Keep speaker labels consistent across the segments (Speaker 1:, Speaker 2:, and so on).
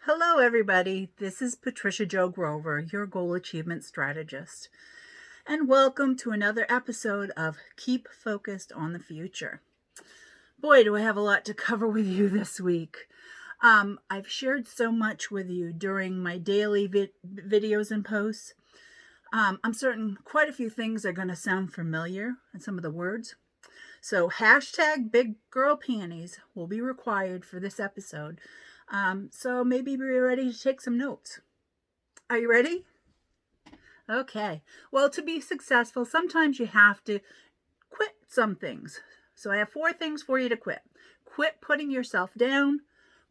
Speaker 1: Hello, everybody. This is Patricia Jo Grover, your goal achievement strategist, and welcome to another episode of Keep Focused on the Future. Boy, do I have a lot to cover with you this week. I've shared so much with you during my daily videos and posts. I'm certain quite a few things are going to sound familiar in some of the words. So hashtag big girl panties will be required for this episode. So maybe we're ready to take some notes. Are you ready? Okay. Well, to be successful, sometimes you have to quit some things. So I have 4 things for you to quit. Quit putting yourself down,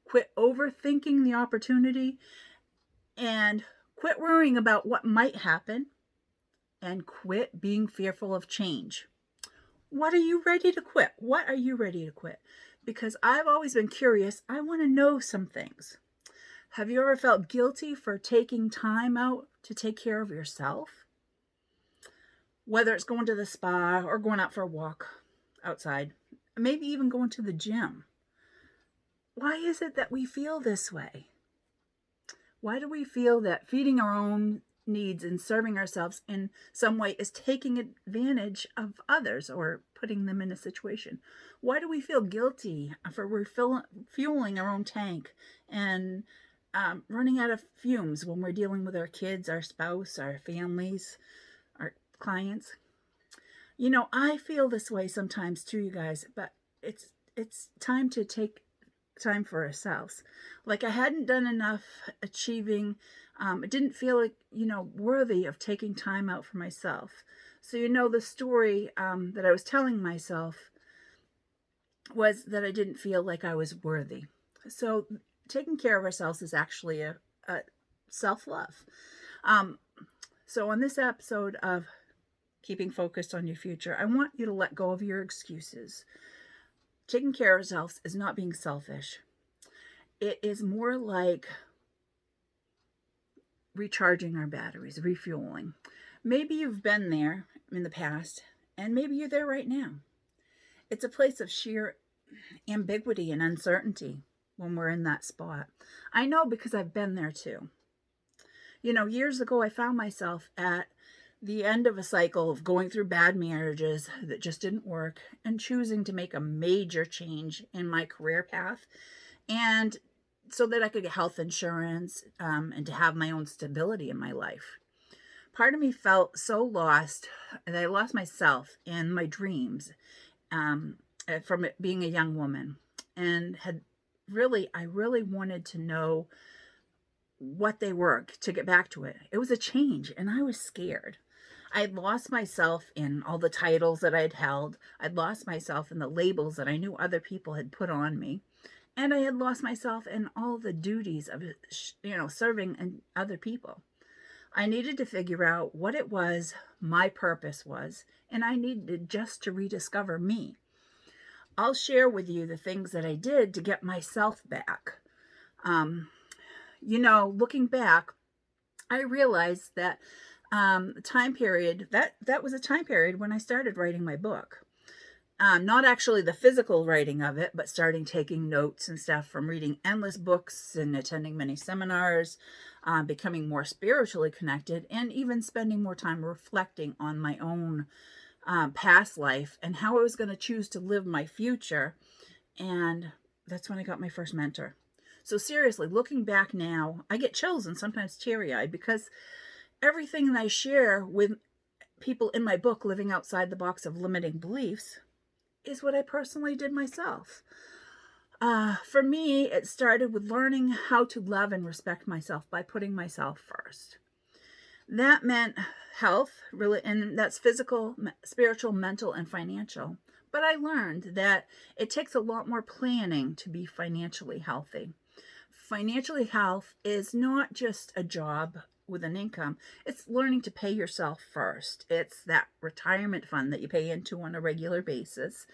Speaker 1: quit overthinking the opportunity, and quit worrying about what might happen, and quit being fearful of change. What are you ready to quit? What are you ready to quit? Because I've always been curious. I want to know some things. Have you ever felt guilty for taking time out to take care of yourself? Whether it's going to the spa or going out for a walk outside, maybe even going to the gym. Why is it that we feel this way? Why do we feel that feeding our own needs and serving ourselves in some way is taking advantage of others or putting them in a situation? Why do we feel guilty for refueling our own tank and running out of fumes when we're dealing with our kids, our spouse, our families, our clients? You know, I feel this way sometimes too, you guys, but it's time to take time for ourselves. Like I hadn't done enough achieving. It didn't feel like, worthy of taking time out for myself. So, the story that I was telling myself was that I didn't feel like I was worthy. So taking care of ourselves is actually a self-love. So on this episode of Keeping Focused on Your Future, I want you to let go of your excuses. Taking care of ourselves is not being selfish. It is more like recharging our batteries, refueling. Maybe you've been there in the past, and maybe you're there right now. It's a place of sheer ambiguity and uncertainty when we're in that spot. I know because I've been there too. Years ago, I found myself at the end of a cycle of going through bad marriages that just didn't work and choosing to make a major change in my career path, and so that I could get health insurance and to have my own stability in my life. Part of me felt so lost that I lost myself in my dreams from it being a young woman, and I really wanted to know what they were to get back to it. It was a change, and I was scared. I'd lost myself in all the titles that I'd held. I'd lost myself in the labels that I knew other people had put on me. And I had lost myself in all the duties of, serving other people. I needed to figure out what it was my purpose was, and I needed just to rediscover me. I'll share with you the things that I did to get myself back. Looking back, I realized that time period, that was a time period when I started writing my book. Not actually the physical writing of it, but starting taking notes and stuff from reading endless books and attending many seminars, becoming more spiritually connected, and even spending more time reflecting on my own past life and how I was going to choose to live my future. And that's when I got my first mentor. So seriously, looking back now, I get chills and sometimes teary-eyed because everything that I share with people in my book, Living Outside the Box of Limiting Beliefs, is what I personally did myself. For me, it started with learning how to love and respect myself by putting myself first. That meant health, really, and that's physical, spiritual, mental, and financial. But I learned that it takes a lot more planning to be financially healthy. Financially health is not just a job with an income. It's learning to pay yourself first. It's that retirement fund that you pay into on a regular basis.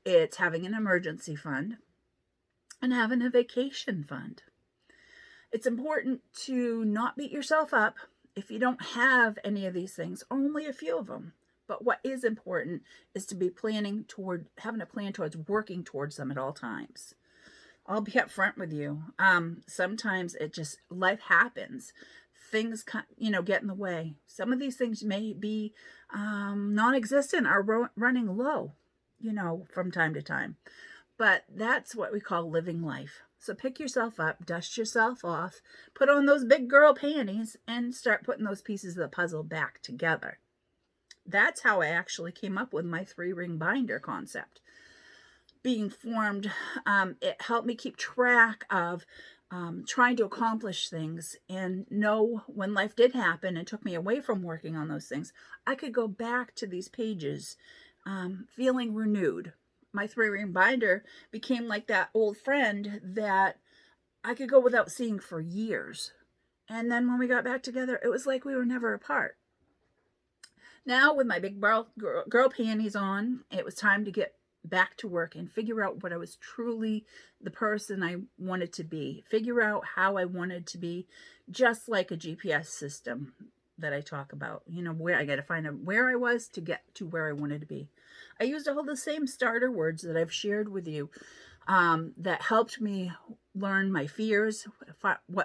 Speaker 1: It's having an emergency fund and having a vacation fund. It's important to not beat yourself up if you don't have any of these things, only a few of them. But what is important is to be having a plan towards working towards them at all times. I'll be upfront with you. Sometimes life happens. Things, get in the way. Some of these things may be non-existent or running low, from time to time. But that's what we call living life. So pick yourself up, dust yourself off, put on those big girl panties, and start putting those pieces of the puzzle back together. That's how I actually came up with my 3-ring binder concept. Being formed, it helped me keep track of trying to accomplish things and know when life did happen and took me away from working on those things, I could go back to these pages feeling renewed. My 3-ring binder became like that old friend that I could go without seeing for years. And then when we got back together, it was like we were never apart. Now, with my big girl panties on, it was time to get back to work and figure out what I was truly the person I wanted to be. Figure out how I wanted to be, just like a GPS system that I talk about. Where I got to find out where I was to get to where I wanted to be. I used all the same starter words that I've shared with you that helped me learn my fears,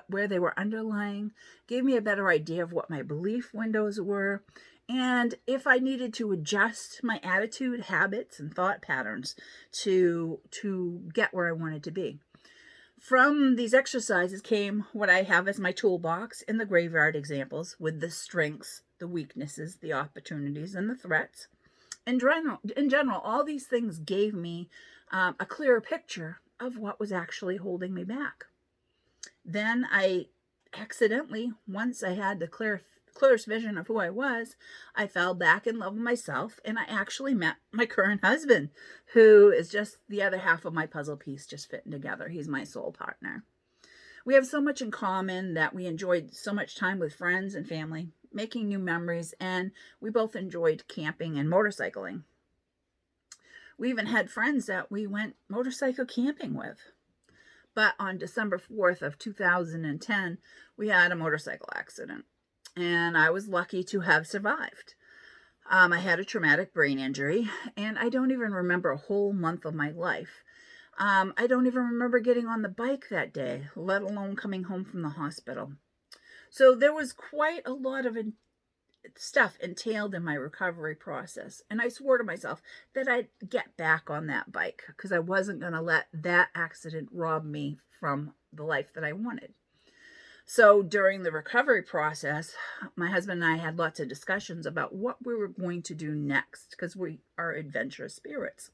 Speaker 1: where they were underlying, gave me a better idea of what my belief windows were, and if I needed to adjust my attitude, habits, and thought patterns to get where I wanted to be. From these exercises came what I have as my toolbox in the graveyard examples, with the strengths, the weaknesses, the opportunities, and the threats. In general, all these things gave me a clearer picture of what was actually holding me back. Then I accidentally, once I had the clearest vision of who I was, I fell back in love with myself, and I actually met my current husband, who is just the other half of my puzzle piece just fitting together. He's my soul partner. We have so much in common that we enjoyed so much time with friends and family, making new memories, and we both enjoyed camping and motorcycling. We even had friends that we went motorcycle camping with. But on December 4th of 2010, we had a motorcycle accident, and I was lucky to have survived. I had a traumatic brain injury, and I don't even remember a whole month of my life. I don't even remember getting on the bike that day, let alone coming home from the hospital. So there was quite a lot of stuff entailed in my recovery process. And I swore to myself that I'd get back on that bike because I wasn't going to let that accident rob me from the life that I wanted. So during the recovery process, my husband and I had lots of discussions about what we were going to do next because we are adventurous spirits.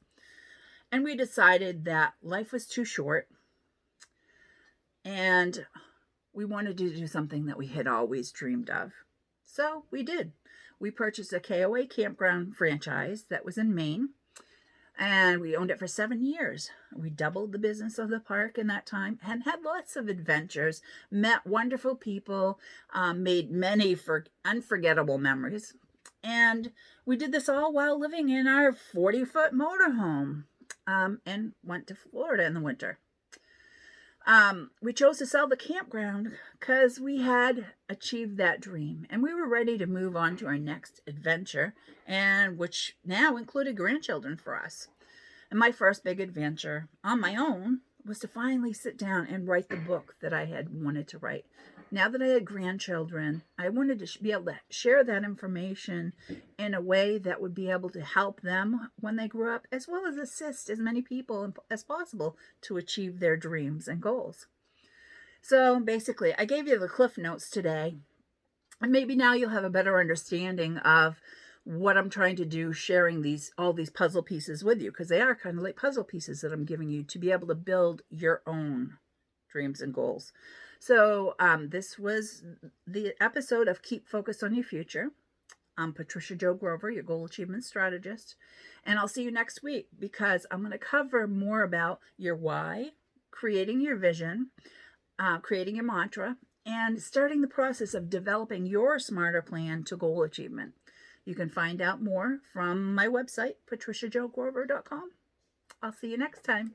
Speaker 1: And we decided that life was too short and we wanted to do something that we had always dreamed of. So we did. We purchased a KOA Campground franchise that was in Maine, and we owned it for 7 years. We doubled the business of the park in that time and had lots of adventures, met wonderful people, made many unforgettable memories. And we did this all while living in our 40-foot motorhome and went to Florida in the winter. We chose to sell the campground because we had achieved that dream and we were ready to move on to our next adventure, and which now included grandchildren for us. And my first big adventure on my own was to finally sit down and write the book that I had wanted to write. Now that I had grandchildren, I wanted to be able to share that information in a way that would be able to help them when they grew up, as well as assist as many people as possible to achieve their dreams and goals. So basically, I gave you the Cliff Notes today, and maybe now you'll have a better understanding of what I'm trying to do, sharing all these puzzle pieces with you, because they are kind of like puzzle pieces that I'm giving you to be able to build your own dreams and goals. So this was the episode of Keep Focused on Your Future. I'm Patricia Jo Grover, your goal achievement strategist. And I'll see you next week because I'm going to cover more about your why, creating your vision, creating your mantra, and starting the process of developing your smarter plan to goal achievement. You can find out more from my website, patriciajogrover.com. I'll see you next time.